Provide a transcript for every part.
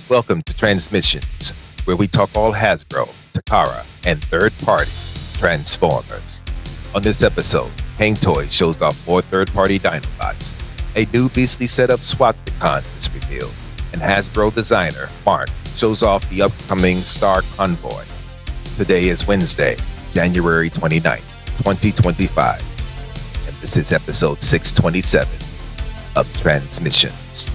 Welcome to TransMissions, where we talk all Hasbro, Takara, and third-party Transformers. On this episode, Cang Toys shows off more third-party Dinobots. A new beastly set of Swapticons is revealed, and Hasbro designer Mark shows off the upcoming Star Convoy. Today is Wednesday, January 29th, 2025, and this is episode 627 of TransMissions.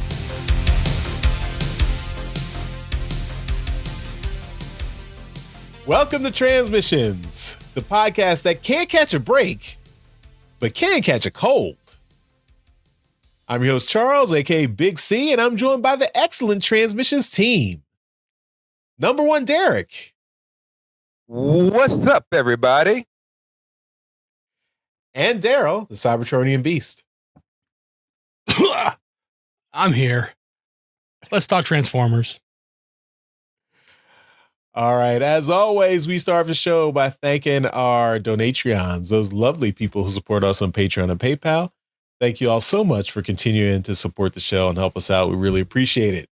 Welcome to TransMissions, the podcast that can't catch a break, but can catch a cold. I'm your host, Charles, aka Big C, and I'm joined by the excellent TransMissions team. Number one, Derek. What's up, everybody? And Daryl, the Cybertronian Beast. I'm here. Let's talk Transformers. All right. As always, we start the show by thanking our Donatreons, those lovely people who support us on Patreon and PayPal. Thank you all so much for continuing to support the show and help us out. We really appreciate it.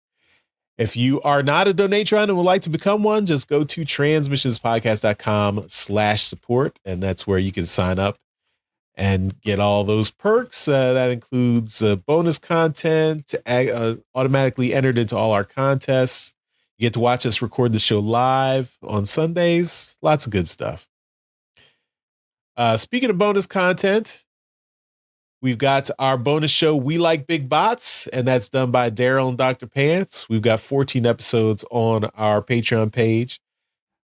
If you are not a Donatreon and would like to become one, just go to transmissionspodcast.com/support, and that's where you can sign up and get all those perks. That includes bonus content, automatically entered into all our contests. You get to watch us record the show live on Sundays. Lots of good stuff. Speaking of bonus content, we've got our bonus show, We Like Big Bots, and that's done by Daryl and Dr. Pants. We've got 14 episodes on our Patreon page,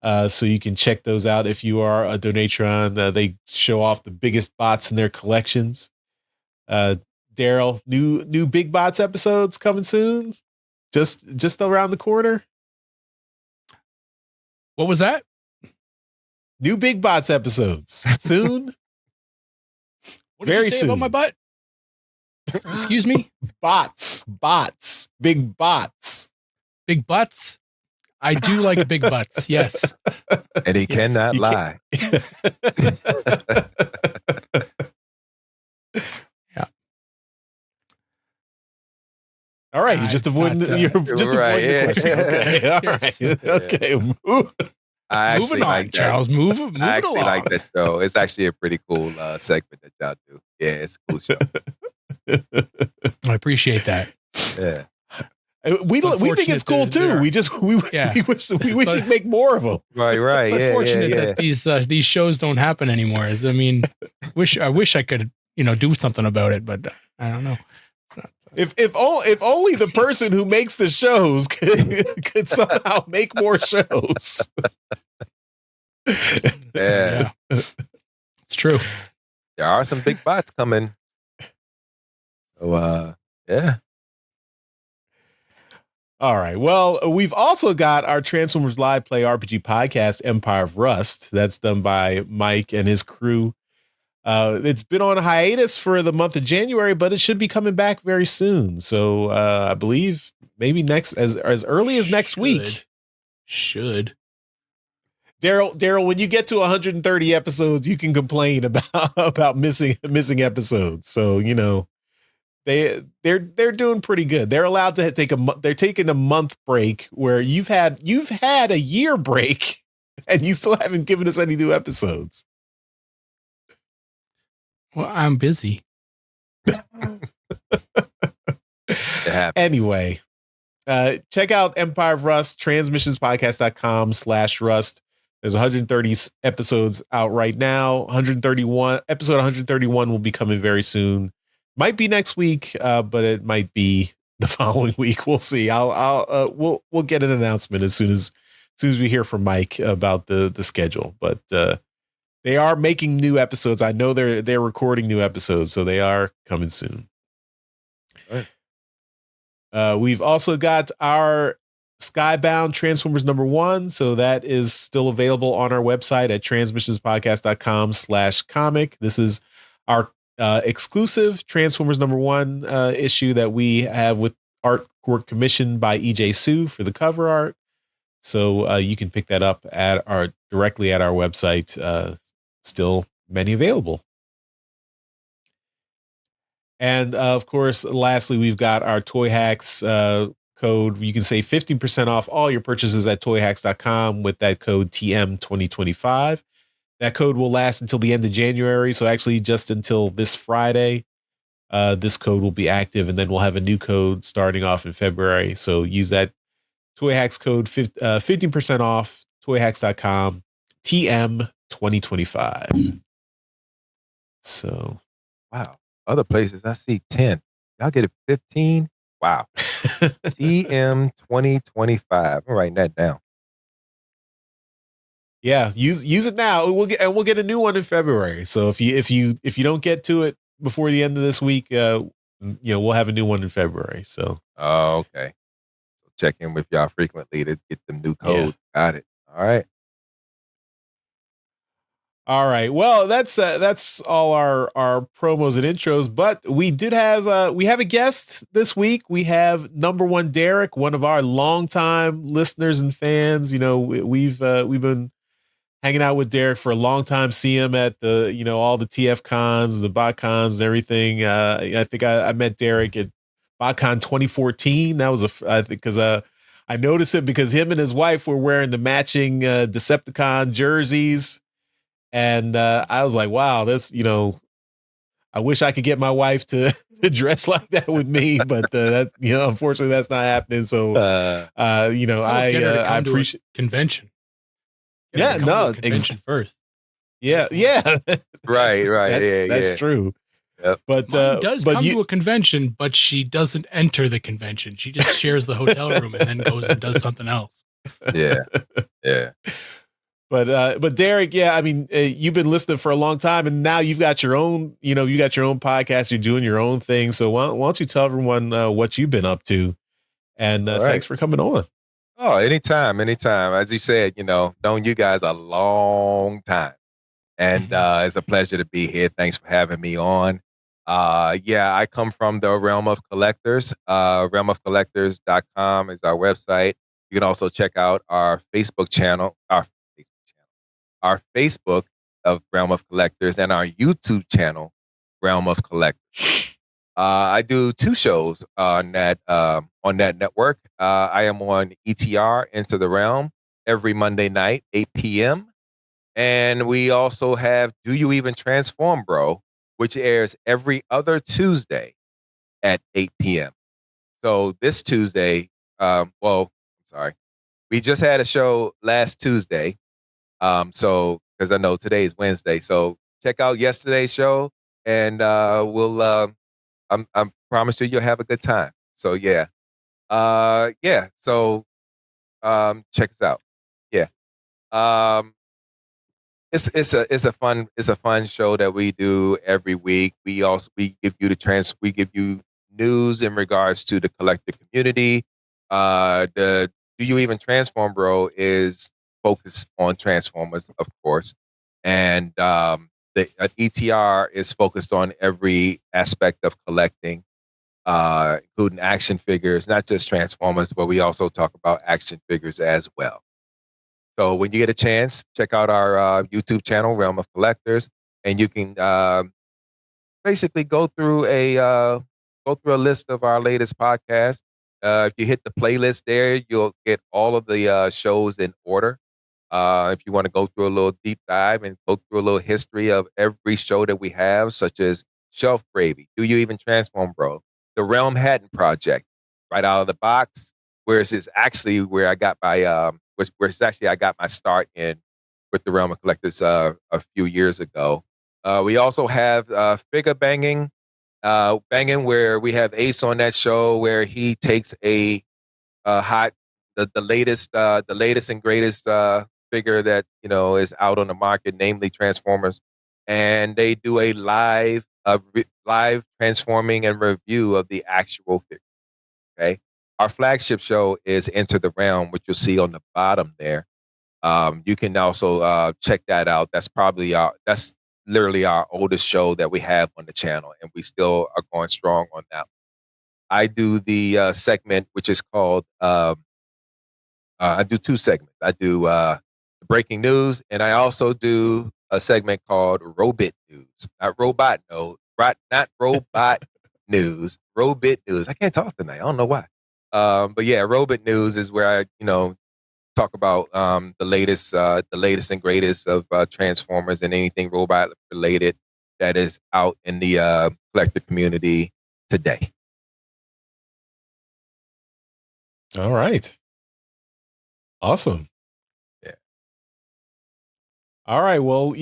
so you can check those out if you are a Donatron. They show off the biggest bots in their collections. Daryl, new Big Bots episodes coming soon, just around the corner. What was that? New Big Bots episodes soon. What did Very you say soon. about my butt? Excuse me? Bots, big bots. Big butts? I do like big butts, yes. And he cannot You lie. Yeah. All right, you're just avoiding the question. Okay, all Yes. right. Okay. I actually Moving on, like that. Charles. Move I actually along. like that show. It's actually a pretty cool segment that y'all do. Yeah, it's a cool show. I appreciate that. Yeah. We think it's cool too. We wish you'd make more of them. Right. It's Yeah, unfortunate yeah. that these shows don't happen anymore. I mean, I wish I could, do something about it, but I don't know. If only the person who makes the shows could somehow make more shows. Yeah. It's true. There are some big bots coming. So, yeah. All right. Well, we've also got our Transformers Live Play RPG podcast, Empire of Rust. That's done by Mike and his crew. It's been on hiatus for the month of January, but it should be coming back very soon. So I believe maybe as early as next week. Should. Daryl, when you get to 130 episodes, you can complain about missing episodes. So they're doing pretty good. They're allowed to they're taking a month break where you've had a year break and you still haven't given us any new episodes. Well, I'm busy. Anyway, check out Empire of Rust, transmissionspodcast.com/rust. There's 130 episodes out right now. Episode 131 will be coming very soon. Might be next week, but it might be the following week. We'll see. We'll get an announcement as soon as we hear from Mike about the schedule. But they are making new episodes. I know they're recording new episodes, so they are coming soon. All right. We've also got our Skybound Transformers #1. So that is still available on our website at transmissionspodcast.com/comic. This is our exclusive Transformers #1 issue that we have with artwork commissioned by EJ Sue for the cover art. So you can pick that up directly at our website. Still many available. And of course, lastly, we've got our Toy Hacks code. You can save 15% off all your purchases at toyhacks.com with that code TM2025. That code will last until the end of January. So actually just until this Friday, this code will be active, and then we'll have a new code starting off in February. So use that Toy Hacks code, 15% off, toyhacks.com, TM2025. So, wow. Other places I see 10. Y'all get it 15? Wow. TM2025. I'm writing that down. Yeah, use it now. We'll get a new one in February. So if you don't get to it before the end of this week, we'll have a new one in February. So okay. So check in with y'all frequently to get the new code. Yeah. Got it. All right. All right. Well, that's all our promos and intros. But we did have we have a guest this week. We have number one Derek, one of our longtime listeners and fans. We've been hanging out with Derek for a long time. See him at the all the TF cons, the bot cons, and everything. I think I met Derek at BotCon 2014. That was because I noticed it because him and his wife were wearing the matching Decepticon jerseys. And I was like, wow, this, I wish I could get my wife to dress like that with me, but that, unfortunately that's not happening. So, I appreciate convention. Convention first. Yeah. Right. That's true. Yep. But mine does come to a convention, but she doesn't enter the convention. She just shares the hotel room and then goes and does something else. Yeah. But Derek, I mean, you've been listening for a long time, and now you've got your own, podcast. You're doing your own thing. So why don't you tell everyone what you've been up to? And thanks for coming on. Oh, anytime. As you said, known you guys a long time, and it's a pleasure to be here. Thanks for having me on. I come from the realm of collectors. Realmofcollectors.com is our website. You can also check out our Facebook channel, our Facebook of Realm of Collectors, and our YouTube channel, Realm of Collectors. I do 2 shows on that network. I am on ETR, Into the Realm, every Monday night, 8 p.m. And we also have Do You Even Transform, Bro, which airs every other Tuesday at 8 p.m. So this Tuesday, we just had a show last Tuesday. So because I know today is Wednesday, so check out yesterday's show, and we'll I'm promise you'll have a good time. So So check us out. It's a fun show that we do every week. We give you news in regards to the collector community. The Do You Even Transform, Bro is focused on Transformers, of course, and the ETR is focused on every aspect of collecting, including action figures, not just Transformers, but we also talk about action figures as well. So when you get a chance, check out our YouTube channel, Realm of Collectors, and you can basically go through a list of our latest podcasts. If you hit the playlist there, you'll get all of the shows in order. If you want to go through a little deep dive and go through a little history of every show that we have, such as Shelf Gravy, Do You Even Transform, Bro, the Realm Hatton Project, right out of the box, whereas it's actually where I got my I got my start in with the Realm of Collectors a few years ago. We also have Figure Banging, where we have Ace on that show, where he takes the latest and greatest figure that is out on the market, namely Transformers, and they do a live transforming and review of the actual figure. Okay, our flagship show is Enter the Realm, which you'll see on the bottom there. You can also check that out. That's literally our oldest show that we have on the channel, and we still are going strong on that. I do the segment which is called I do 2 segments. I do breaking news, and I also do a segment called Robit News. Not robot, no, not robot news. Robit News. I can't talk tonight. I don't know why. But yeah, Robot News is where I, talk about the latest and greatest of Transformers and anything robot related that is out in the collector community today. All right. Awesome. Yeah. All right. Well,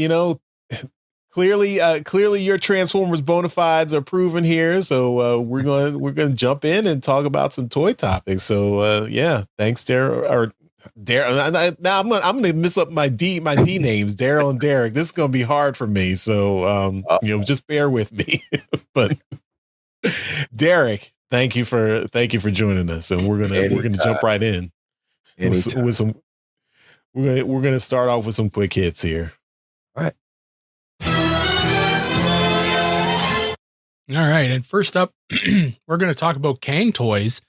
clearly your Transformers bona fides are proven here. So we're going to jump in and talk about some toy topics. So yeah, thanks, Daryl. Now I'm gonna miss up my D names, Daryl and Derek. This is gonna be hard for me. So just bear with me. But Derek, thank you for joining us, and we're gonna jump right in with some. We're gonna start off with some quick hits here. All right. All right. And first up, we're going to talk about Cang Toys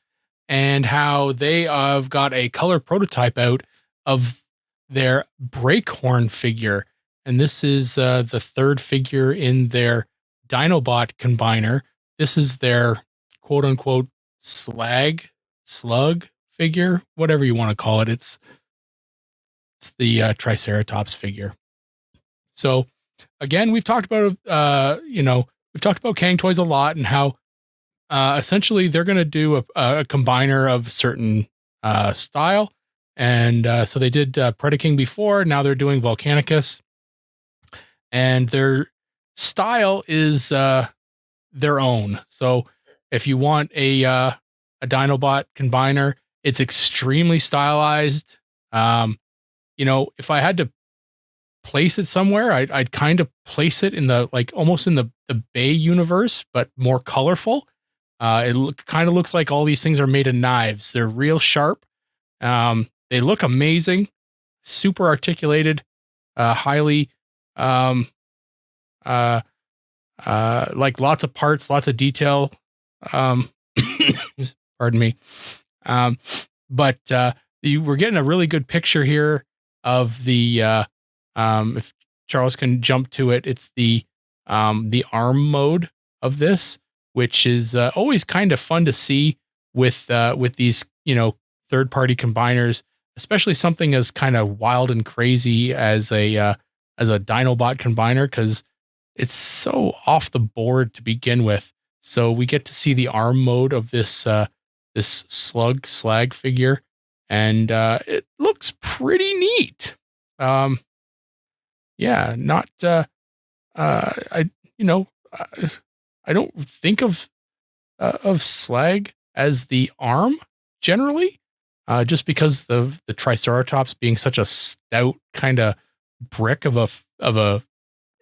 and how they have got a color prototype out of their Breakhorn figure. And this is the third figure in their Dinobot combiner. This is their quote unquote slug figure, whatever you want to call it. It's the Triceratops figure. So again, we've talked about, we've talked about Cang Toys a lot and how essentially they're going to do a combiner of certain style. And so they did Predaking before. Now they're doing Volcanicus. And their style is their own. So if you want a Dinobot combiner, it's extremely stylized. If I had to place it somewhere, I'd kind of place it in the almost in the Bay universe, but more colorful. It kind of looks like all these things are made of knives. They're real sharp. They look amazing, super articulated, highly like lots of parts, lots of detail. Pardon me. But you were getting a really good picture here of the if Charles can jump to it, it's the arm mode of this, which is always kind of fun to see with these third-party combiners, especially something as kind of wild and crazy as a Dinobot combiner, because it's so off the board to begin with. So we get to see the arm mode of this this slag figure, and it looks pretty neat. Yeah, not I don't think of slag as the arm generally, just because of the Triceratops being such a stout kind of brick of a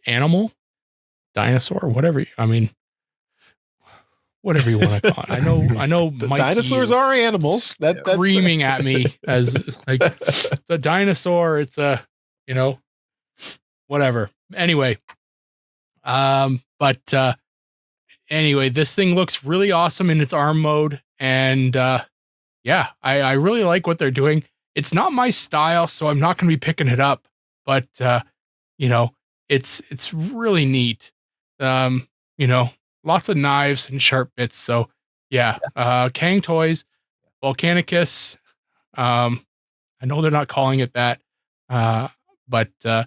animal, dinosaur, whatever. Whatever you want to call it. I know. Dinosaurs are animals. That's screaming at me as like the dinosaur. It's whatever. Anyway, anyway, this thing looks really awesome in its arm mode, and yeah, I really like what they're doing. It's not my style, so I'm not going to be picking it up, but it's really neat. Lots of knives and sharp bits. So yeah, Cang Toys, Volcanicus. I know they're not calling it that, but I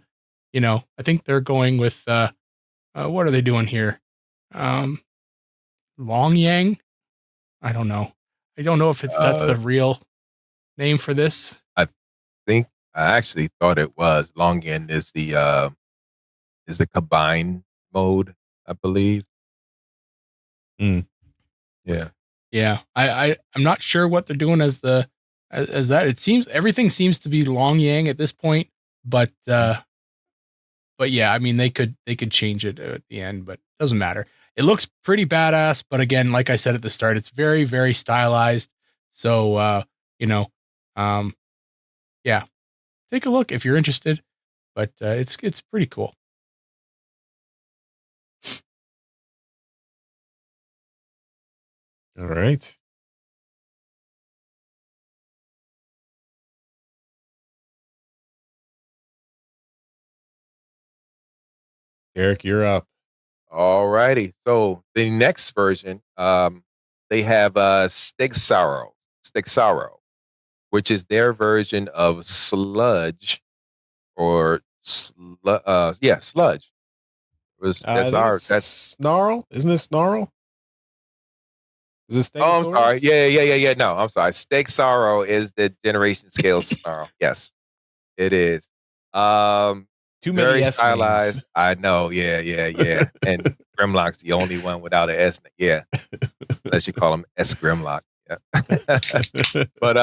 think they're going with what are they doing here? Long Yang? I don't know. I don't know if that's the real name for this. I actually thought it was Long End is the combined mode, I believe. Yeah. I'm not sure what they're doing as that. It seems everything seems to be Long Yang at this point, but yeah, they could change it at the end, but it doesn't matter. It looks pretty badass, but again, like I said at the start, it's very, very stylized. So yeah, take a look if you're interested, but it's pretty cool. All right. Eric, you're up. All righty. So the next version, they have Stegosaurus. Stixaro, which is their version of Sludge, or Sludge. I think it's Snarl. Isn't it Snarl? Is it Stegosaurus? Oh, I'm sorry. Yeah. No, I'm sorry. Stixaro is the generation scale Snarl. Yes, it is. Too many Very S stylized. names. I know. Yeah. And Grimlock's the only one without an S. Yeah, unless you call him S Grimlock. Yeah. But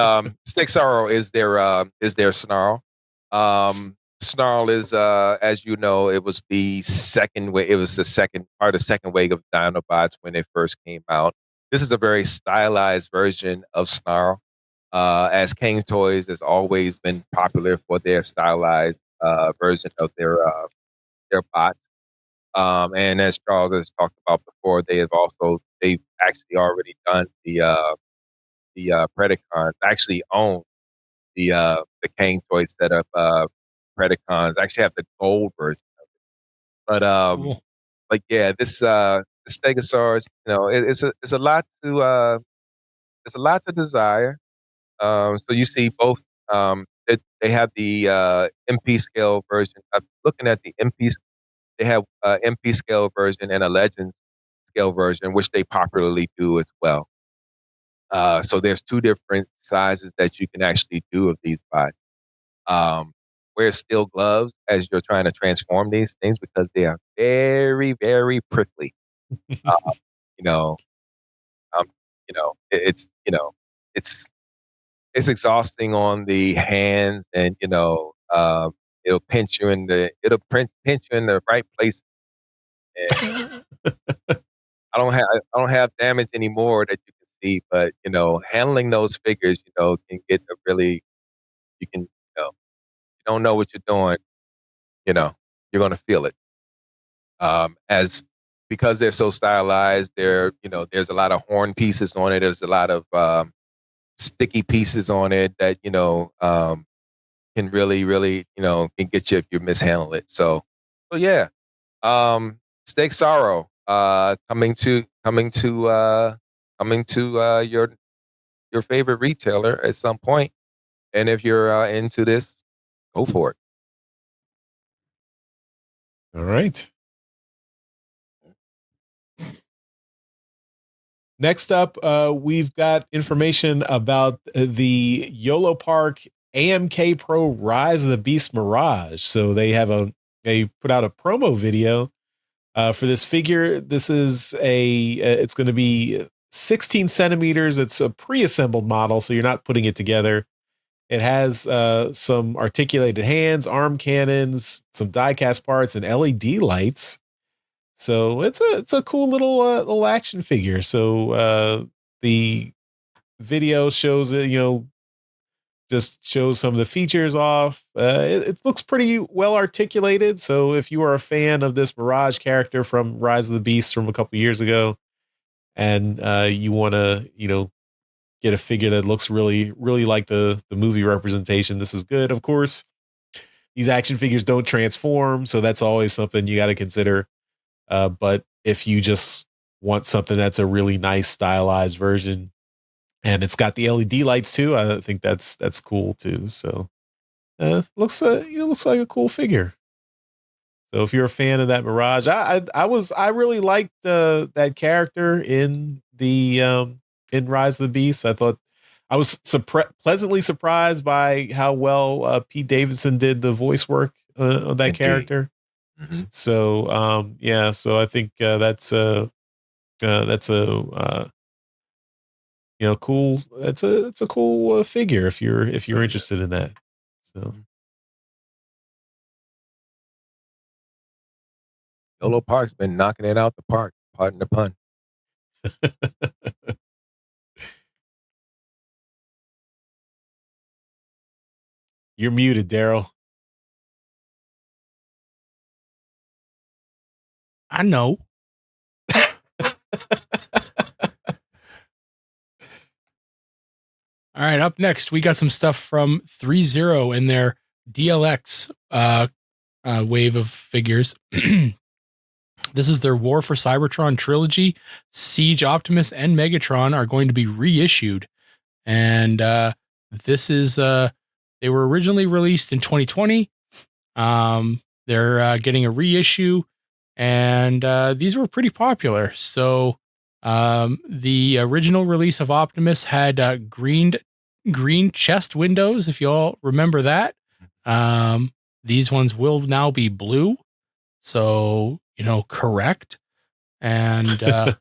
Stixaro is their Snarl. Snarl is, as you know, it was the second way. It was the second wave of Dinobots when it first came out. This is a very stylized version of Snarl. As Cang Toys has always been popular for their stylized version of their bots. And as Charles has talked about before, they've actually already done the Predacons. Actually own the Cang Toys set up Predacons. Actually have the gold version of it. Cool. But yeah, this the Stegosaurus, it's a lot to desire. So you see both. They have the MP scale version. I'm looking at the MP. They have MP scale version and a Legends scale version, which they popularly do as well. So there's two different sizes that you can actually do of these bots. Wear steel gloves as you're trying to transform these things because they are very, very prickly. You know, it's exhausting on the hands, and it'll pinch you in the right place. And I don't have damage anymore that you can see, but handling those figures, can get a really you can you don't know what you're doing, you're gonna feel it. As because they're so stylized, there's a lot of horn pieces on it. There's a lot of sticky pieces on it that can really, really, can get you if you mishandle it. So yeah, Steak Sorrow, coming to your favorite retailer at some point. And if you're into this, go for it. All right. Next up, we've got information about the YOLO Park AMK Pro Rise of the Beast Mirage. So they put out a promo video for this figure. This is it's going to be 16 centimeters. It's a pre-assembled model, so you're not putting it together. It has some articulated hands, arm cannons, some die-cast parts, and LED lights. So it's a cool little action figure. So the video shows it, just shows some of the features off. It looks pretty well articulated. So if you are a fan of this Mirage character from Rise of the Beast from a couple years ago, and you want to, get a figure that looks really, really like the movie representation, this is good. Of course, these action figures don't transform, so that's always something you got to consider. But if you just want something that's a really nice stylized version, and it's got the LED lights too, I think that's cool too. So looks like a cool figure. So if you're a fan of that Mirage, I really liked that character in the in Rise of the Beast. I thought I was pleasantly surprised by how well Pete Davidson did the voice work of that character. Mm-hmm. So yeah, so I think that's a cool. It's a cool figure if you're interested in that. So YOLO Park's been knocking it out the park. Pardon the pun. You're muted, Daryl. I know. All right, up next, we got some stuff from 3-0 in their DLX wave of figures. This is their War for Cybertron trilogy. Siege, Optimus, and Megatron are going to be reissued. And this is they were originally released in 2020. They're getting a reissue, and these were pretty popular. So the original release of Optimus had green chest windows, if you all remember that. These ones will now be blue. So, correct. And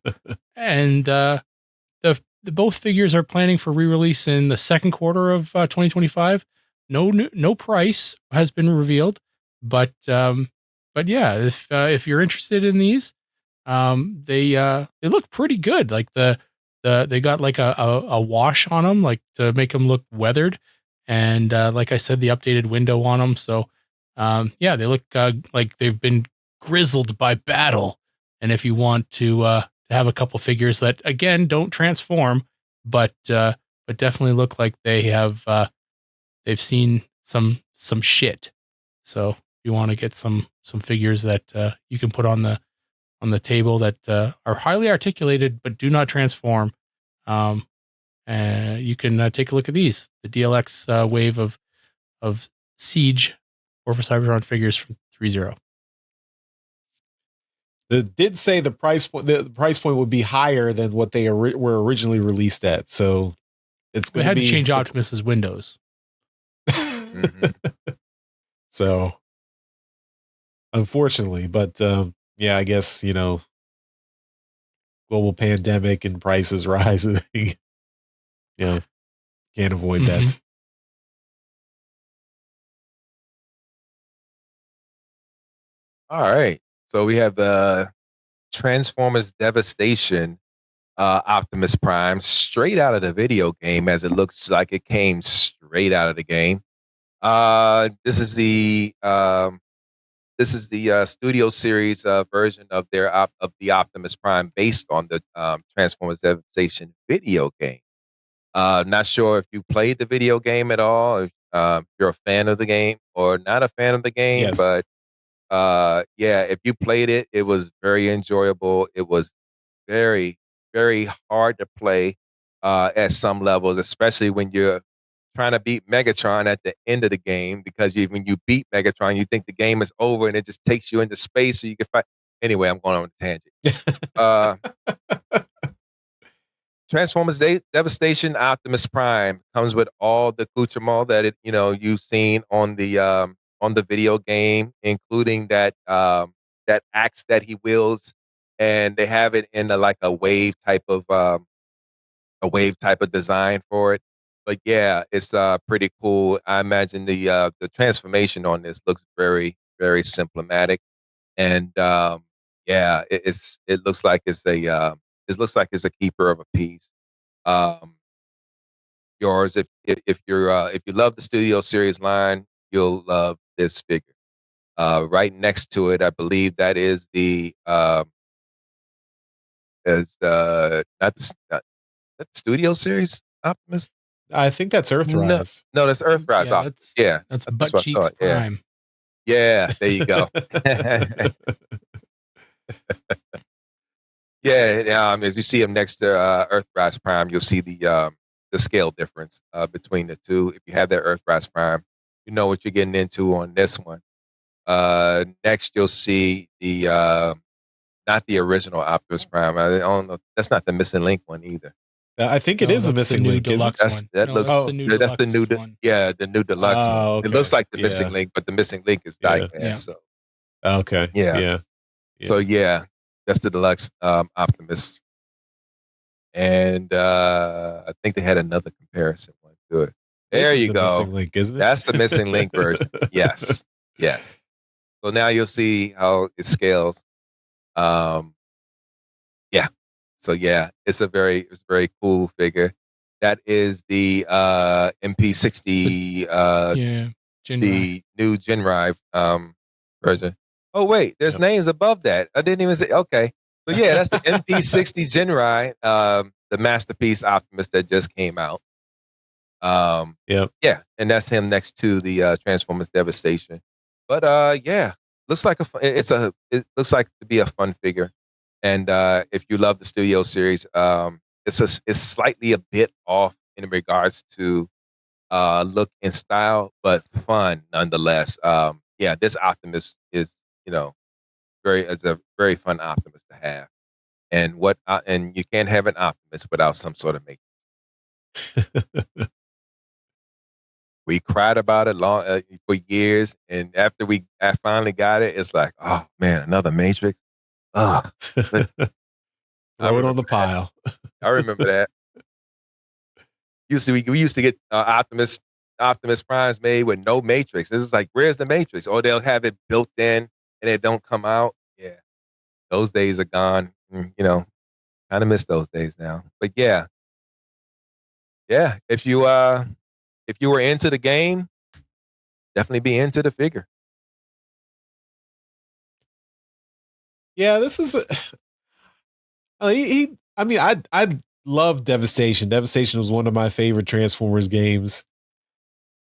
and the both figures are planning for re-release in the second quarter of 2025. No price has been revealed, but yeah, if you're interested in these, they look pretty good. Like they got like a wash on them, like to make them look weathered, and like I said, the updated window on them. So yeah, they look like they've been grizzled by battle. And if you want to have a couple figures that again don't transform, but definitely look like they've seen some shit. So if you want to get some figures that you can put on the table that are highly articulated but do not transform, you can take a look at these. The DLX wave of Siege or for Cybertron figures from 3.0. It did say the price point would be higher than what they were originally released at. So it's going to be. They had to change Optimus's windows. So unfortunately, but yeah, I guess, global pandemic and prices rising. Can't avoid that. All right. So we have the Transformers Devastation Optimus Prime straight out of the video game, as it looks like it came straight out of the game. This is the Studio Series version of the Optimus Prime based on the Transformers Devastation video game. Not sure if you played the video game at all, if you're a fan of the game or not a fan of the game, Yes. but yeah, if you played it, it was very enjoyable. It was very, very hard to play at some levels, especially when you're trying to beat Megatron at the end of the game, because when you beat Megatron, you think the game is over and it just takes you into space so you can fight. Anyway, I'm going on a tangent. Transformers Devastation Optimus Prime comes with all the accoutrement that you've seen on the video game, including that axe that he wields, and they have it in a wave type of design for it. But yeah, it's pretty cool. I imagine the transformation on this looks very, very symptomatic, and yeah, it looks like it's a keeper of a piece. Yours, if you love the Studio Series line, you'll love this figure. Right next to it, I believe that is not the Studio Series Optimus. I think that's Earthrise. No, that's Earthrise Optimus. Yeah, that's Butt Cheeks Prime. Yeah, there you go. Yeah, as you see him next to Earthrise Prime, you'll see the scale difference between the two. If you have that Earthrise Prime, you know what you're getting into on this one. Next, you'll see the not the original Optimus Prime. I don't know. That's not the Missing Link one either. I think it is a Missing Link. That's the new one. Yeah, the new deluxe one. Okay. It looks like the Missing Link, but the Missing Link is Diecast. Yeah. So okay. Yeah. So yeah, that's the deluxe Optimus. And I think they had another comparison one to it. There you go. Missing Link, isn't it? That's the Missing Link version. Yes. So now you'll see how it scales. Yeah. So yeah, it's a very cool figure. That is the MP60 the new Genrai version. Oh wait, there's names above that. I didn't even say okay. So yeah, that's the MP60 Genrai, the Masterpiece Optimus that just came out. Yeah, and that's him next to the Transformers Devastation. But yeah, looks like it looks like to be a fun figure. And if you love the Studio Series, it's slightly a bit off in regards to look and style, but fun nonetheless. Yeah, this Optimus is, is a very fun Optimus to have. And and you can't have an Optimus without some sort of make. We cried about it for years, and after I finally got it, it's like, oh man, another Matrix. Oh, I Throw it on remember the that. pile. I remember that. We used to get Optimus Primes made with no Matrix. This is like, where's the Matrix? Or they'll have it built in and it don't come out. Yeah, those days are gone. Kind of miss those days now. But yeah, if you were into the game, definitely be into the figure. Yeah, this is. I mean, I love Devastation. Devastation was one of my favorite Transformers games.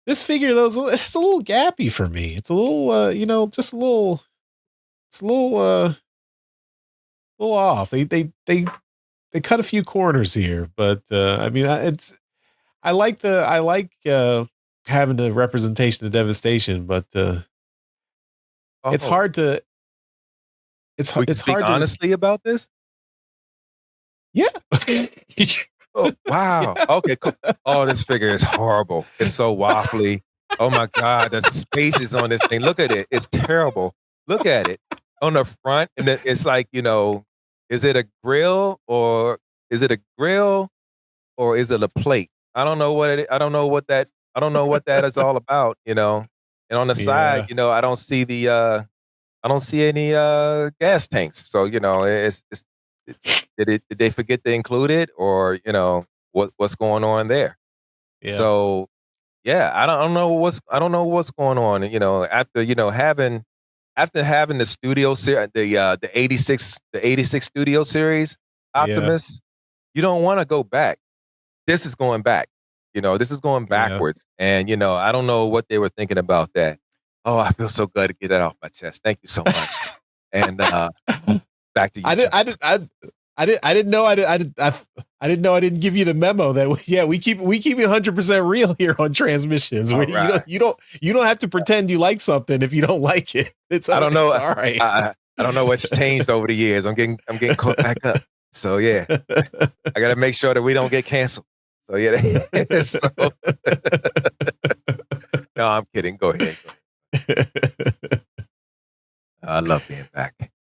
This figure, though, it's a little gappy for me. It's a little, just a little. It's a little off. They cut a few corners here, but I mean, I like having the representation of Devastation, but it's hard to. It's We can it's speak hard to. honestly about this. Yeah. Oh, wow. Yeah. Okay, cool. Oh, this figure is horrible. It's so waffly. Oh my God, the spaces on this thing. Look at it. It's terrible. Look at it on the front, and then it's like, is it a grill or is it a plate? I don't know what it. I don't know what that. I don't know what that is all about. And on the side, Yeah. I don't see I don't see any gas tanks. So did they forget to include it, or what's going on there? Yeah. So yeah, I don't know what's going on. After having the studio series, the 86 studio series Optimus, you don't want to go back. This is going back. This is going backwards, and I don't know what they were thinking about that. Oh, I feel so good to get that off my chest. Thank you so much. And back to you. I didn't know I didn't know I didn't give you the memo that we keep it 100% real here on Transmissions. Right. You don't have to pretend you like something if you don't like it. I don't know. It's all right. I don't know what's changed over the years. I'm getting caught back up. So yeah, I got to make sure that we don't get canceled. So yeah. No, I'm kidding. Go ahead. I love being back.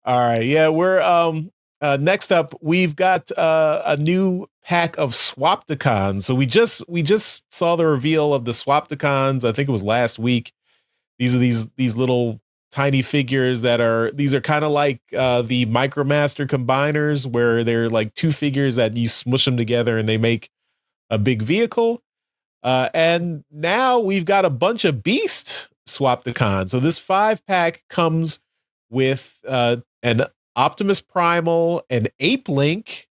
All right. Yeah, we're next up we've got a new pack of Swapticons. So we just saw the reveal of the Swapticons. I think it was last week. These are these little tiny figures these are kind of like the Micromaster combiners, where they're like two figures that you smush them together and they make a big vehicle. And now we've got a bunch of Beast Swapticons. So this 5-pack comes with an Optimus Primal, an Ape Link,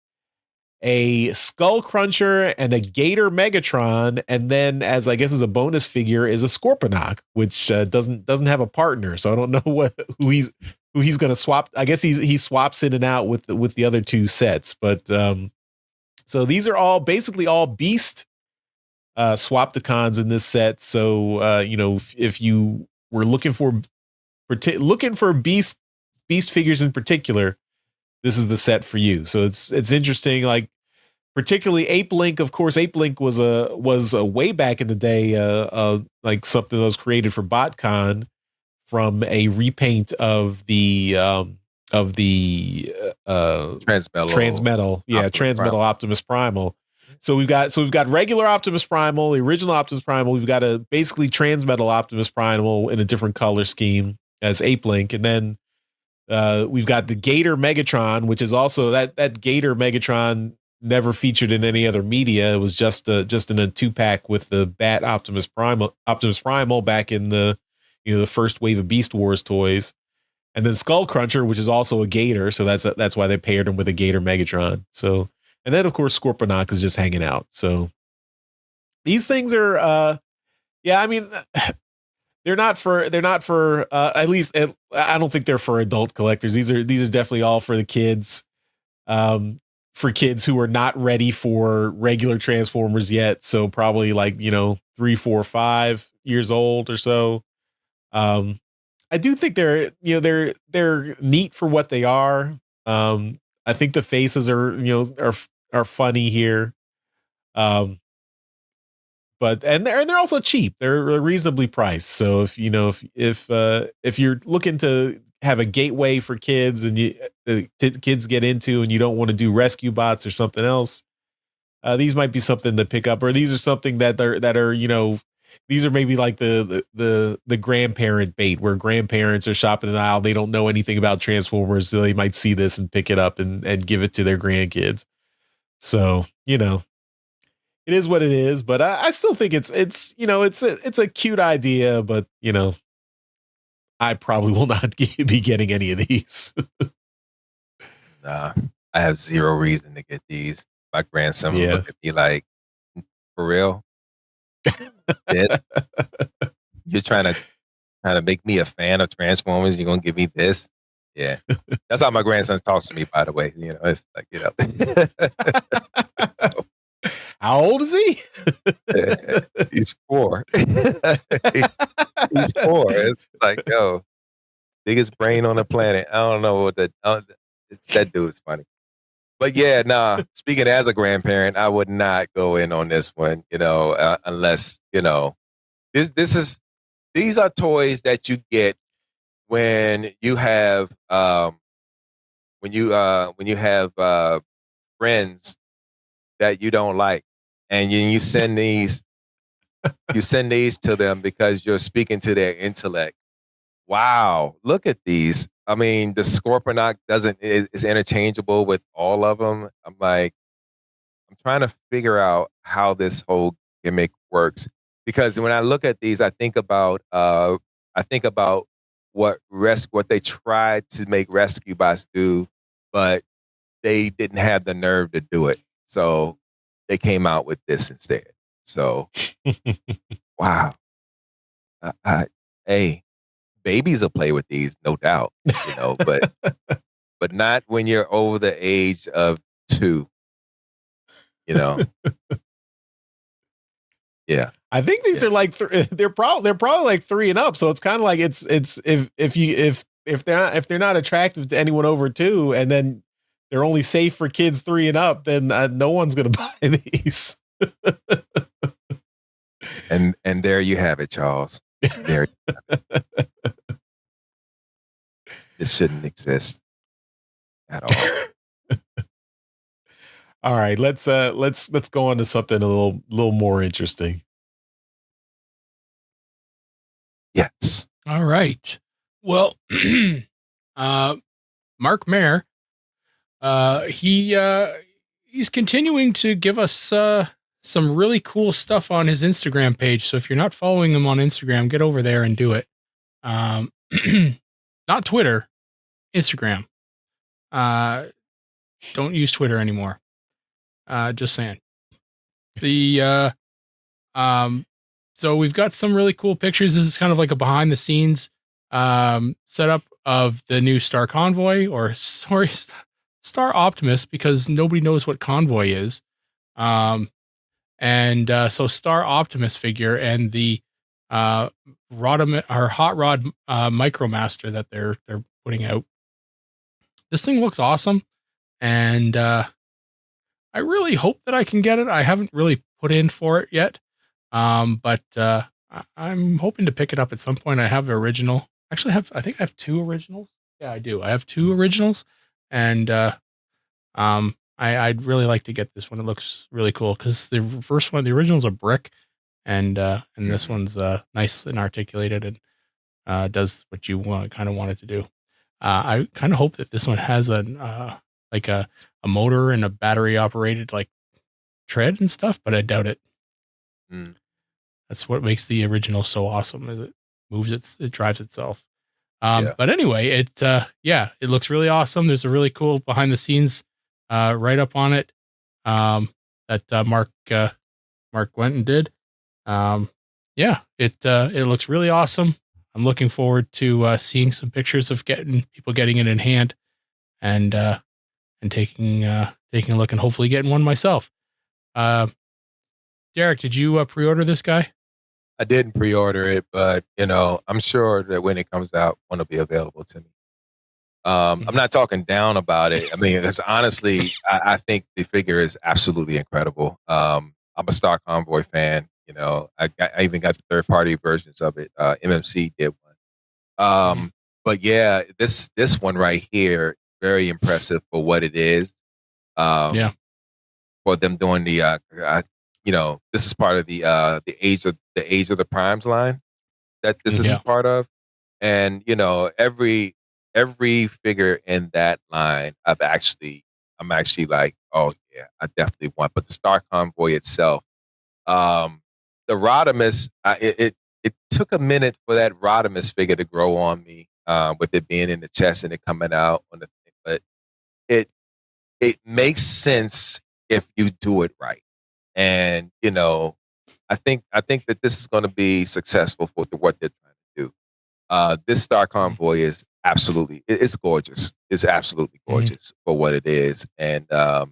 a Skull Cruncher, and a Gator Megatron. And then, as I guess as a bonus figure, is a Scorponok, which doesn't have a partner. So I don't know who he's going to swap. I guess he swaps in and out with the other two sets. But so these are basically all Beast Swapticons in this set. So if you were looking for Beast figures in particular, this is the set for you. So it's interesting. Like particularly Ape Link. Of course, Ape Link was a way back in the day, like something that was created for BotCon from a repaint of the Transmetal, Optimus Primal. So we've got regular Optimus Primal, the original Optimus Primal. We've got a basically Transmetal Optimus Primal in a different color scheme as Ape Link, and then we've got the Gator Megatron, which is also that Gator Megatron never featured in any other media. It was just in a 2-pack with the Bat Optimus Primal back in the the first wave of Beast Wars toys, and then Skull Cruncher, which is also a Gator. So that's why they paired him with a Gator Megatron. So. And then, of course, Scorponok is just hanging out. So these things are, I mean, they're not for at least I don't think they're for adult collectors. These are definitely all for the kids. for kids who are not ready for regular Transformers yet. So probably like, 3, 4, 5 years old or so. I do think they're neat for what they are. I think the faces are funny here. But they're also cheap. They're reasonably priced. So if you're looking to have a gateway for kids and kids get into, and you don't want to do rescue bots or something else, these might be something to pick up. Or these are something that are these are maybe like the grandparent bait, where grandparents are shopping in the aisle. They don't know anything about Transformers, so they might see this and pick it up and give it to their grandkids. So it is what it is, but I still think it's a cute idea, but I probably will not be getting any of these. Nah, I have zero reason to get these. My grandson would Yeah. look at me like, for real? You're trying to make me a fan of Transformers? You're gonna give me this? Yeah, that's how my grandson talks to me. By the way, it's like How old is he? He's 4. he's 4. It's like, yo, biggest brain on the planet. I don't know what that dude's funny. But yeah, nah, speaking as a grandparent, I would not go in on this one, unless, these are toys that you get when you have friends that you don't like, and you send these to them because you're speaking to their intellect. Wow, look at these. I mean, the Scorponok is interchangeable with all of them. I'm trying to figure out how this whole gimmick works, because when I look at these, I think about what they tried to make Rescue Bots do, but they didn't have the nerve to do it. So they came out with this instead. So, wow. Hey, babies will play with these, no doubt, but not when you're over the age of 2, Yeah. I think these are like they're probably like 3 and up. So it's kind of like it's if they're not attractive to anyone over 2, and then they're only safe for kids 3 and up, then no one's gonna buy these. And there you have it, Charles. There. This shouldn't exist at all. All right, let's go on to something a little more interesting. Yes. All right. Well, Mark Mayer, he's continuing to give us some really cool stuff on his Instagram page. So if you're not following him on Instagram, get over there and do it. Not Twitter, Instagram. Don't use Twitter anymore. Just saying. So we've got some really cool pictures. This is kind of like a behind the scenes setup of the new Star Convoy, or sorry, Star Optimus, because nobody knows what Convoy is. So Star Optimus figure and the Hot Rod Micromaster that they're putting out. This thing looks awesome, and I really hope that I can get it. I haven't really put in for it yet, but I'm hoping to pick it up at some point. I have the original. Actually, I think I have 2 originals. Yeah, I do. I have 2 originals, and I'd really like to get this one. It looks really cool because the first one, the original's a brick, and this one's nice and articulated and does what you kind of want it to do. I kind of hope that this one has a motor and a battery operated like tread and stuff, but I doubt it. That's what makes the original so awesome. Is it drives itself. But anyway, it looks really awesome. There's a really cool behind the scenes write up on it that Mark went and did. It looks really awesome. I'm looking forward to seeing some pictures of people getting it in hand and taking taking a look and hopefully getting one myself. Derek, did you pre-order this guy? I didn't pre-order it, but I'm sure that when it comes out, one will be available to me. I'm not talking down about it. I mean, it's honestly, I think the figure is absolutely incredible. I'm a Star Convoy fan. I even got the third-party versions of it. MMC did one. But yeah, this one right here, very impressive for what it is. For them doing the, this is part of the age of the Primes line that this is part of, and every figure in that line, I'm actually like, oh yeah, I definitely want. But the Star Convoy itself, the Rodimus, it took a minute for that Rodimus figure to grow on me, with it being in the chest and it coming out on the thing. But it makes sense if you do it right, and I think that this is going to be successful for what they're trying to do. This Star Convoy is absolutely, it's gorgeous. It's absolutely gorgeous for what it is. And the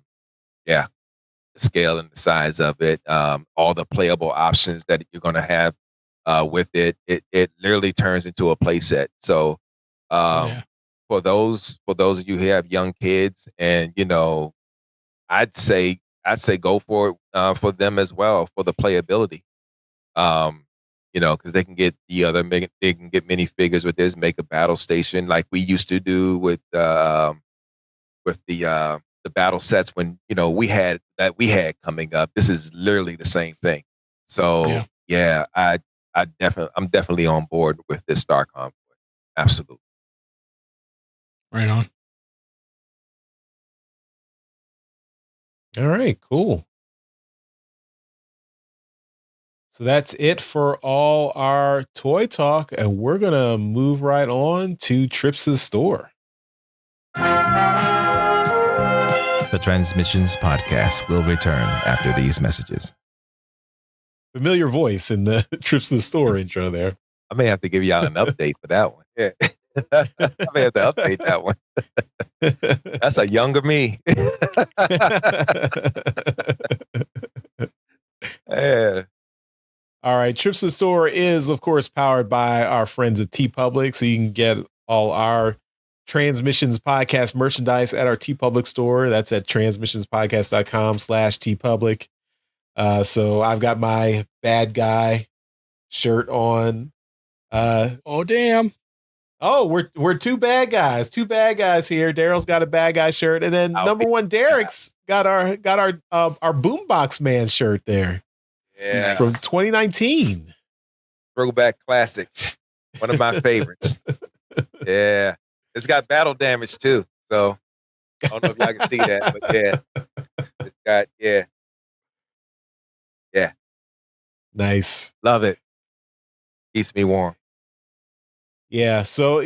scale and the size of it, all the playable options that you're going to have with it, it literally turns into a play set. So for those of you who have young kids, and I'd say go for it for them as well, for the playability. Because they can get they can get minifigures with this, make a battle station like we used to do with the battle sets when we had coming up. This is literally the same thing. So I'm definitely on board with this Star Convoy. Absolutely. Right on. All right, cool. So that's it for all our toy talk, and we're going to move right on to Trips' store. The Transmissions podcast will return after these messages. Familiar voice in the Trips' store intro there. I may have to give y'all an update for that one. Yeah. I may have to update that one. That's a younger me. Yeah. All right. Trips to the Store is, of course, powered by our friends at TeePublic. So you can get all our Transmissions podcast merchandise at our TeePublic store. That's at transmissionspodcast.com/TeePublic. So I've got my bad guy shirt on. Oh, damn. Oh, we're two bad guys here. Daryl's got a bad guy shirt, and then number one, Derek's got our Boombox Man shirt there. Yeah, from 2019. Throwback classic, one of my favorites. Yeah, it's got battle damage too, so I don't know if y'all can see that, but it's got nice. Love it. Keeps me warm. Yeah. So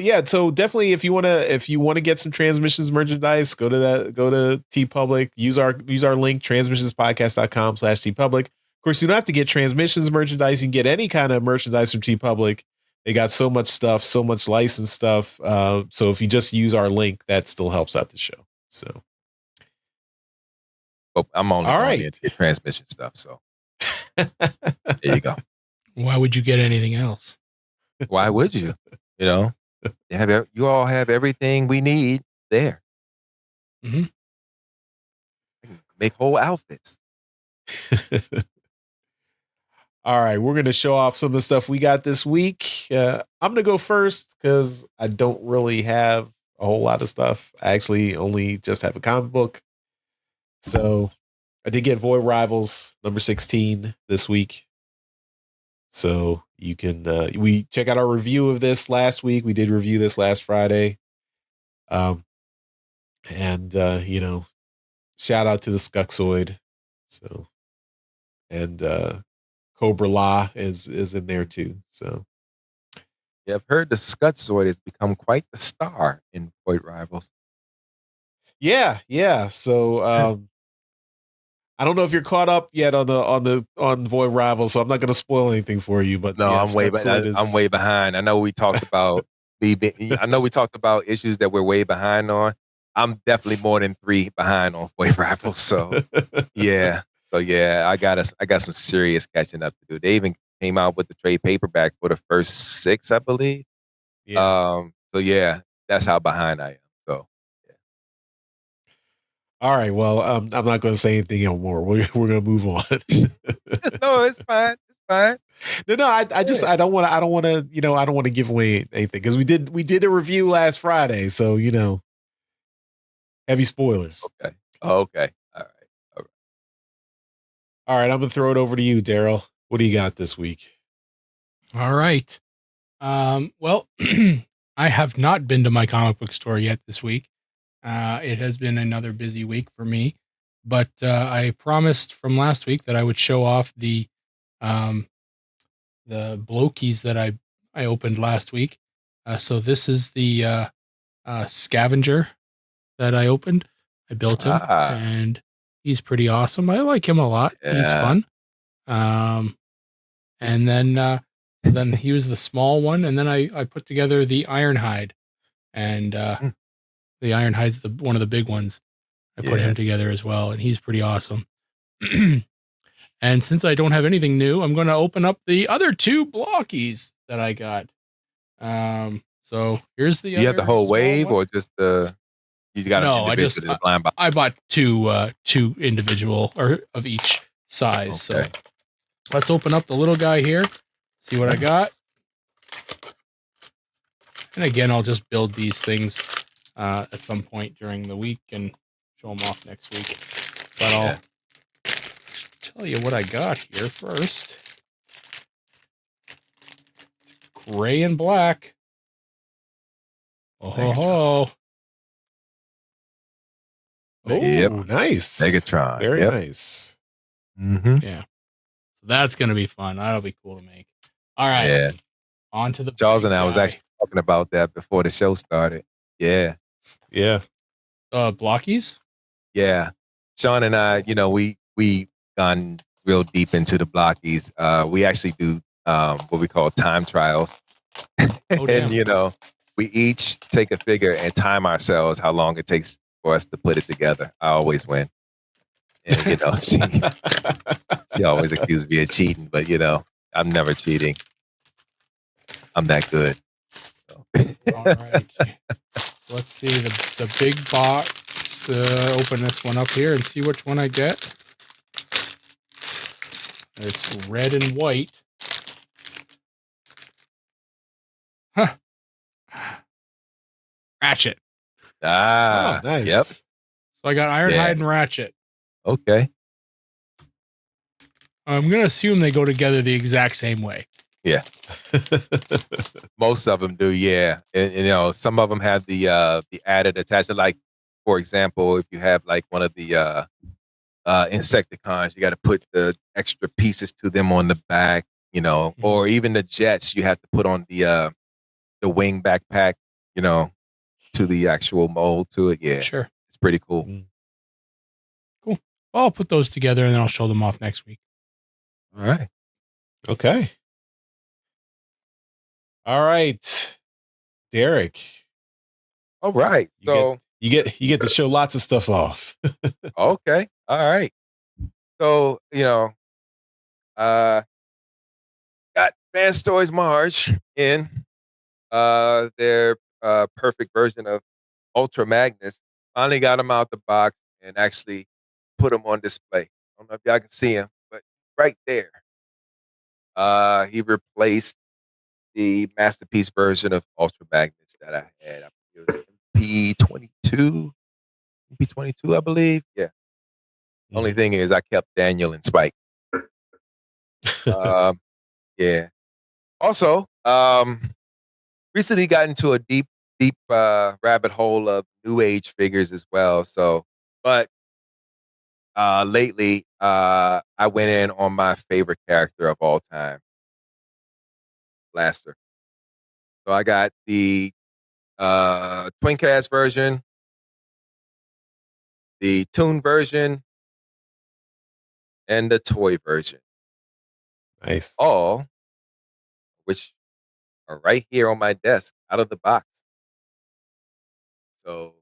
definitely if you want to get some Transmissions merchandise, go to TeePublic, use our link, transmissionspodcast.com/TeePublic. Of course, you don't have to get Transmissions merchandise. You can get any kind of merchandise from TeePublic. They got so much stuff, so much licensed stuff. So if you just use our link, that still helps out the show. So I'm only all going right. to get Transmission stuff. So there you go. Why would you get anything else? Why would you? You all have everything we need there. Mm-hmm. Make whole outfits. All right, we're going to show off some of the stuff we got this week. I'm going to go first because I don't really have a whole lot of stuff. I actually only just have a comic book. So I did get Void Rivals number 16 this week. So you can, we check out our review of this last week. We did review this last Friday. Shout out to the Skuxoid. So, and, Cobra La is in there too. So yeah, I've heard the Skuxoid has become quite the star in Void Rivals. Yeah. So I don't know if you're caught up yet on Void Rivals, so I'm not going to spoil anything for you. But no, yeah, I'm way behind. I know we talked about issues that we're way behind on. I'm definitely more than 3 behind on Wave Raffle. So yeah. So yeah, I got some serious catching up to do. They even came out with the trade paperback for the first 6, I believe. Yeah. So yeah, that's how behind I am. So All right. Well, I'm not going to say anything anymore. We're going to move on. no, it's fine. It's fine. No. I just Yeah. I don't want to I don't want to give away anything because we did a review last Friday, so heavy spoilers. Okay. Okay. All right. All right. All right, I'm gonna throw it over to you, Daryl. What do you got this week? All right. Well, I have not been to my comic book store yet this week. It has been another busy week for me, but I promised from last week that I would show off um, the blokies that I opened last week. So this is the scavenger that I opened. I built him, Ah, and he's pretty awesome. I like him a lot. He's yeah. fun. Um, and then he was the small one, and then I put together the Ironhide, and Mm, the Ironhide's one of the big ones. I put yeah. him together as well, and he's pretty awesome. And since I don't have anything new, I'm going to open up the other 2 blockies that I got. So here's the You have the other whole small wave, one. or just you got them No, individually, the blind box? I bought two individual or of each size. So Okay. let's open up the little guy here. See what I got. And again, I'll just build these things at some point during the week and show them off next week. But I'll tell you what I got here first. It's gray and black. Oh ho ho! Oh, Yep. nice. Megatron. Very Yep. nice. Mm-hmm. Yeah, so that's gonna be fun. That'll be cool to make. All right, Yeah. on to the Charles big and I was guy. actually talking about that before the show started. Yeah. Yeah. Blockies. Yeah. Sean and I, we gone real deep into the blockies. We actually do what we call time trials. Oh damn! And we each take a figure and time ourselves how long it takes for us to put it together. I always win. And she always accuses me of cheating, but I'm never cheating. I'm that good. So. All right. Let's see the big box. Open this one up here and see which one I get. It's red and white. Huh. Ratchet. Ah, Oh, nice. yep. So I got Ironhide Yeah. and Ratchet. Okay. I'm gonna assume they go together the exact same way. Yeah. Most of them do, yeah. And some of them have the added attachment. Like, for example, if you have like one of the Insecticons, you got to put the extra pieces to them on the back, or even the jets, you have to put on the wing backpack, to the actual mold to it. Yeah, Sure. it's pretty cool. Cool. Well, I'll put those together and then I'll show them off next week. All right. Okay. All right, Derek. All right. So you get to show lots of stuff off. okay. All right. So got Fans Toys Marge in their perfect version of Ultra Magnus. Finally got him out the box and actually put him on display. I don't know if y'all can see him, but right there. He replaced the masterpiece version of Ultra Magnus that I had. I think it was MP22, MP22, I believe. Yeah. Only thing is, I kept Daniel and Spike. Yeah. Also, recently got into a deep rabbit hole of new age figures as well. So, but lately, I went in on my favorite character of all time, Blaster. So I got the twin cast version, the tune version, and the toy version. Nice. All which are right here on my desk out of the box. So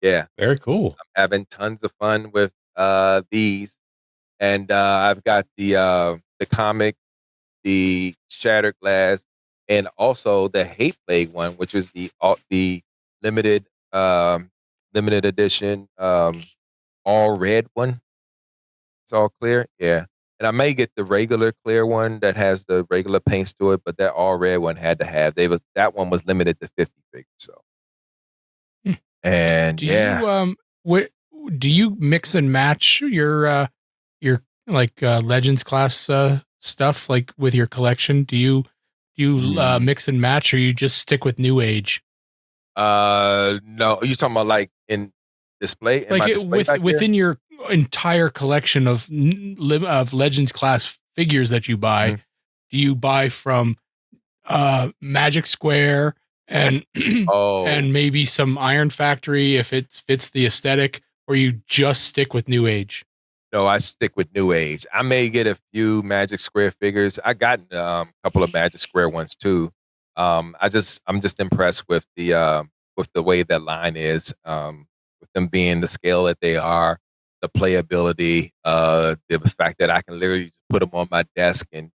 Yeah, Very cool. I'm having tons of fun with these, and I've got the comic, the Shattered Glass, and also the Hate Plague one, which is the limited limited edition all red one. It's all clear, yeah. And I may get the regular clear one that has the regular paints to it, but that all red one had to have. That one was limited to 50 figures. So, Hmm. and Do yeah, you what do you mix and match your like Legends class stuff like with your collection? Do you mix and match, or you just stick with New Age? no, are you talking about like in Like my display back here? within your entire collection of of Legends class figures that you buy, Mhm. do you buy from Magic Square and Oh, and maybe some Iron Factory if it fits the aesthetic, or you just stick with New Age? no, I stick with New Age. I may get a few Magic Square figures. I got a couple of Magic Square ones too. I'm just impressed with the way that line is, with them being the scale that they are, the playability, the fact that I can literally just put them on my desk and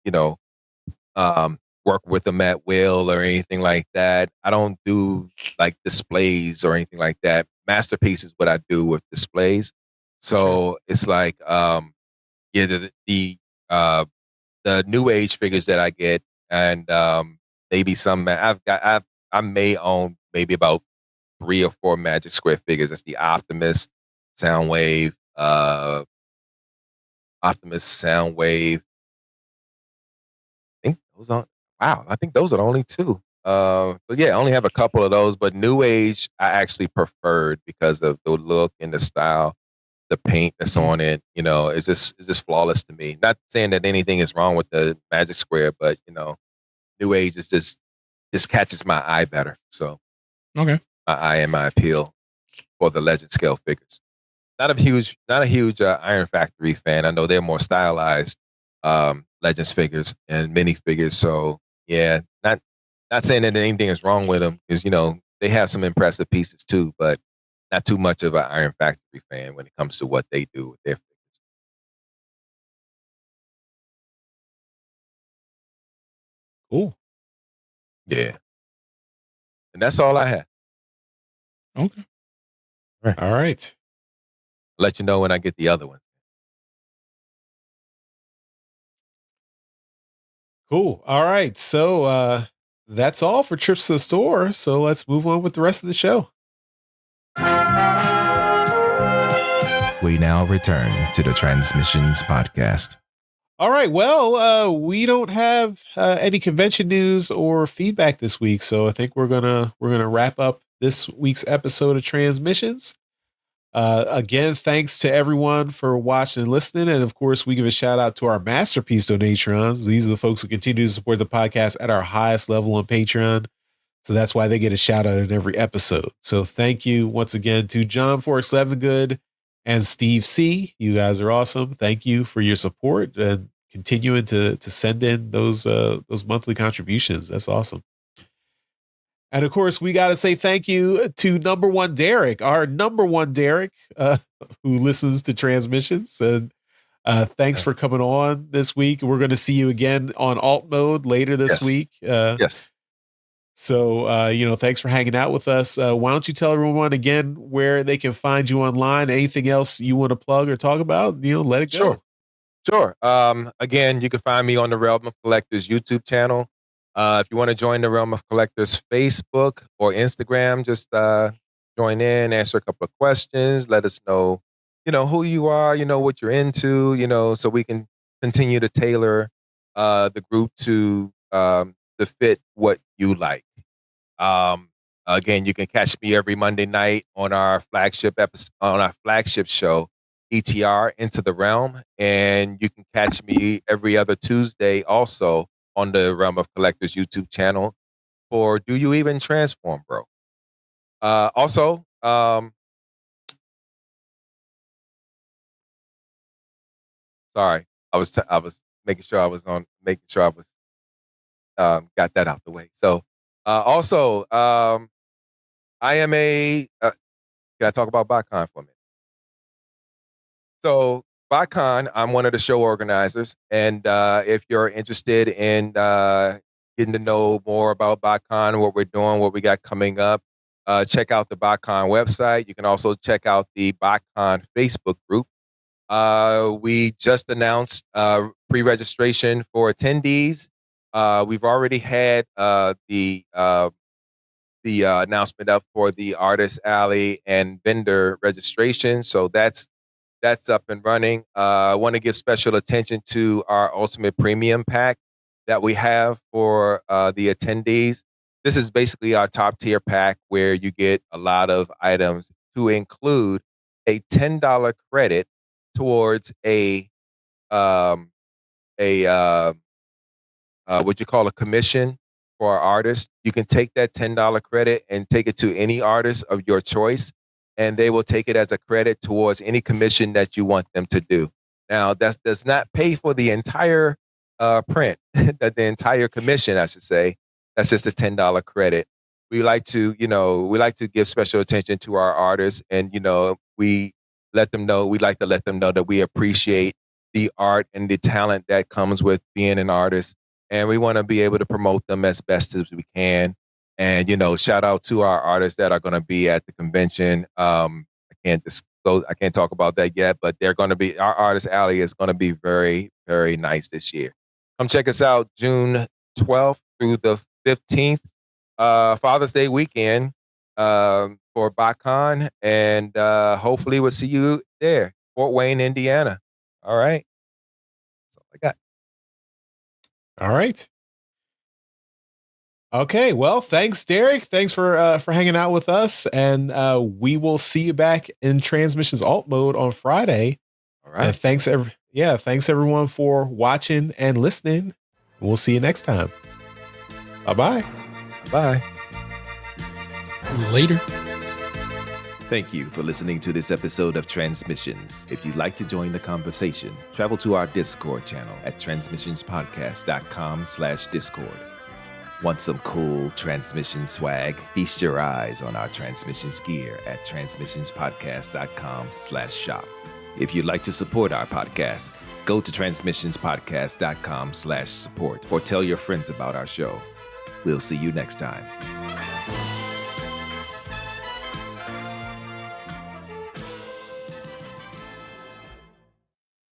work with them at will or anything like that. I don't do like displays or anything like that. Masterpiece is what I do with displays. Sure. So it's like, yeah, uh, the new age figures that I get, and maybe some. I may own maybe about 3 or 4 Magic Square figures. That's the Soundwave, Optimus, Soundwave. I think those are wow. I think those are the only two. But yeah, I only have a couple of those. But New Age, I actually preferred because of the look and the style, the paint that's Mhm. on it. It's just flawless to me. Not saying that anything is wrong with the Magic Square, but New Age is just catches my eye better. So Okay. my eye and my appeal for the legend scale figures. Not a huge Iron Factory fan. I know they're more stylized Legends figures and mini figures. So yeah, not saying that anything is wrong with them because they have some impressive pieces too, but not too much of an Iron Factory fan when it comes to what they do with their figures. Cool. Yeah, and that's all I have. Okay. Right. All right. Let you know when I get the other one. Cool. All right. So that's all for trips to the store. So let's move on with the rest of the show. We now return to the Transmissions podcast. All right. Well, we don't have any convention news or feedback this week, so I think we're gonna wrap up this week's episode of Transmissions. Again, thanks to everyone for watching and listening, and of course, we give a shout out to our masterpiece donatrons. These are the folks who continue to support the podcast at our highest level on Patreon. So that's why they get a shout out in every episode. So thank you once again to John Forks Levingood and Steve C. You guys are awesome. Thank you for your support and continuing to send in those monthly contributions. That's awesome. And of course, we got to say thank you to number one Derek, our number one Derek, who listens to Transmissions. And thanks for coming on this week. We're going to see you again on alt mode later this Yes. week. Yes. So, thanks for hanging out with us. Why don't you tell everyone again where they can find you online? Anything else you want to plug or talk about? Let it go. Sure. Sure. Again, you can find me on the Realm of Collectors YouTube channel. If you want to join the Realm of Collectors Facebook or Instagram, just join in, answer a couple of questions, let us know, who you are, what you're into, so we can continue to tailor the group to fit what you like. Um, Again, you can catch me every Monday night on our flagship episode, on our flagship show, ETR Into the Realm, and you can catch me every other Tuesday also on the Realm of Collectors YouTube channel for Do You Even Transform, Bro? Also, sorry, I was making sure I was got that out the way. So, also, I am a can I talk about BotCon for a minute? So BotCon, I'm one of the show organizers, and if you're interested in getting to know more about BotCon, what we're doing, what we got coming up, check out the BotCon website. You can also check out the BotCon Facebook group. We just announced pre-registration for attendees. We've already had the announcement up for the Artist Alley and vendor registration, so that's up and running. I want to give special attention to our Ultimate Premium Pack that we have for the attendees. This is basically our top tier pack where you get a lot of items to include a $10 credit towards a what you call a commission for our artist. You can take that $10 credit and take it to any artist of your choice, and they will take it as a credit towards any commission that you want them to do. Now, that does not pay for the entire print, the entire commission, I should say. That's just a $10 credit. We like to give special attention to our artists, and we like to let them know that we appreciate the art and the talent that comes with being an artist, and we want to be able to promote them as best as we can. And shout out to our artists that are going to be at the convention. I can't talk about that yet, but they're going to be, our Artist Alley is going to be very, very nice this year. Come check us out June 12th through the 15th, Father's Day weekend, for BotCon, and hopefully we'll see you there, Fort Wayne, Indiana. All right. That's all I got. All right. Okay, well, thanks, Derek. Thanks for hanging out with us, and we will see you back in Transmissions alt mode on Friday. All right. And thanks everyone for watching and listening. We'll see you next time. Bye-bye. Bye. Later. Thank you for listening to this episode of Transmissions. If you'd like to join the conversation, travel to our Discord channel at transmissionspodcast.com/Discord. Want some cool Transmission swag? Feast your eyes on our Transmissions gear at transmissionspodcast.com/shop. If you'd like to support our podcast, go to transmissionspodcast.com/support or tell your friends about our show. We'll see you next time.